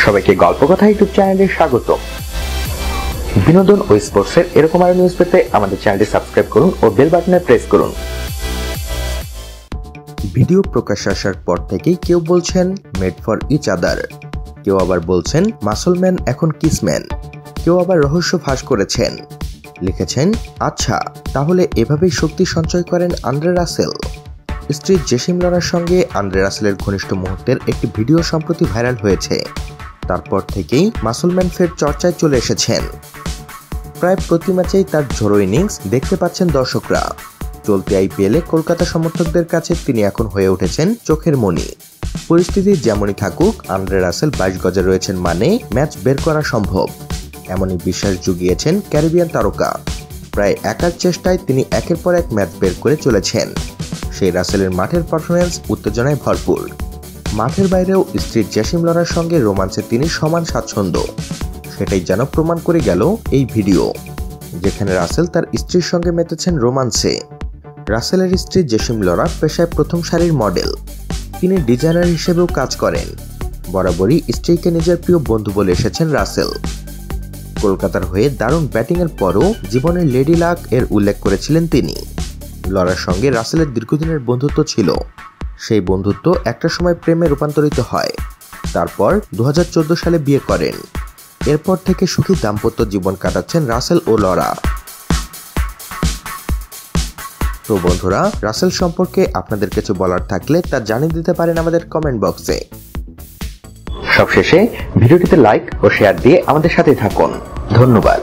সবাইকে গল্পকথা ইউটিউব চ্যানেলে স্বাগত। বিনোদন ও স্পোর্টসের এরকম আরো নিউজ পেতে আমাদের চ্যানেলটি সাবস্ক্রাইব করুন ও বেল বাটনে প্রেস করুন। ভিডিও প্রকাশ আসার পর থেকেই কেউ বলছেন মেড ফর ইচ আদার, কেউ আবার বলছেন মাসলম্যান এখন কিসম্যান, কেউ আবার রহস্য ফাঁস করেছেন। লিখেছেন, আচ্ছা তাহলে এভাবেই শক্তি সঞ্চয় করেন আন্দ্রে রাসেল। স্ত্রী জেসিম লরার সঙ্গে আন্দ্রে রাসেলের ঘনিষ্ঠ মুহূর্তের একটি ভিডিও সম্প্রতি ভাইরাল হয়েছে। তারপর থেকেই মাসলম্যান ফের চর্চায় চলে এসেছেন। প্রায় প্রতি ম্যাচেই তার ঝড়ো ইনিংস দেখতে পাচ্ছেন দর্শকরা। চলতি আইপিএলে কলকাতা সমর্থকদের কাছে তিনি এখন হয়ে উঠেছেন চোখের মণি। পরিস্থিতি যেমনই থাকুক, আন্দ্রে রাসেল 22 গজে রয়েছেন মানে ম্যাচ বের করা সম্ভব, এমনই বিশ্বাস জুগিয়েছেন ক্যারিবিয়ান তারকা। প্রায় একার চেষ্টায় তিনি একের পর এক ম্যাচ বের করে চলেছেন। সেই রাসেলের মাঠের পারফরম্যান্স উত্তেজনায় ভরপুর। মাঠের বাইরেও স্ত্রী জেসিম লরার সঙ্গে রোমান্সে তিনি সমান স্বাচ্ছন্দ্য। সেটাই যেন প্রমাণ করে গেল এই ভিডিও, যেখানে রাসেল তার স্ত্রীর সঙ্গে মেতেছেন রোমান্সে। রাসেলের স্ত্রী জেসিম লরা পেশায় প্রথম সারির মডেল। তিনি ডিজাইনার হিসেবেও কাজ করেন। বরাবরই স্ত্রীকে নিজের প্রিয় বন্ধু বলে এসেছেন রাসেল। কলকাতার হয়ে দারুণ ব্যাটিংয়ের পরও জীবনের লেডি লাক এর উল্লেখ করেছিলেন তিনি। লরার সঙ্গে রাসেলের দীর্ঘদিনের বন্ধুত্ব ছিল। সেই বন্ধুত্ব একটা সময় প্রেমে রূপান্তরিত হয়। তারপর 2014 সালে বিয়ে করেন। এরপর থেকে সুখী দাম্পত্য জীবন কাটাচ্ছেন রাসেল ও লরা। তো বন্ধুরা, রাসেল সম্পর্কে আপনাদের কিছু বলার থাকলে তা জানিয়ে দিতে পারেন আমাদের কমেন্ট বক্সে। সবশেষে ভিডিওটিতে লাইক ও শেয়ার দিয়ে আমাদের সাথে থাকুন। ধন্যবাদ।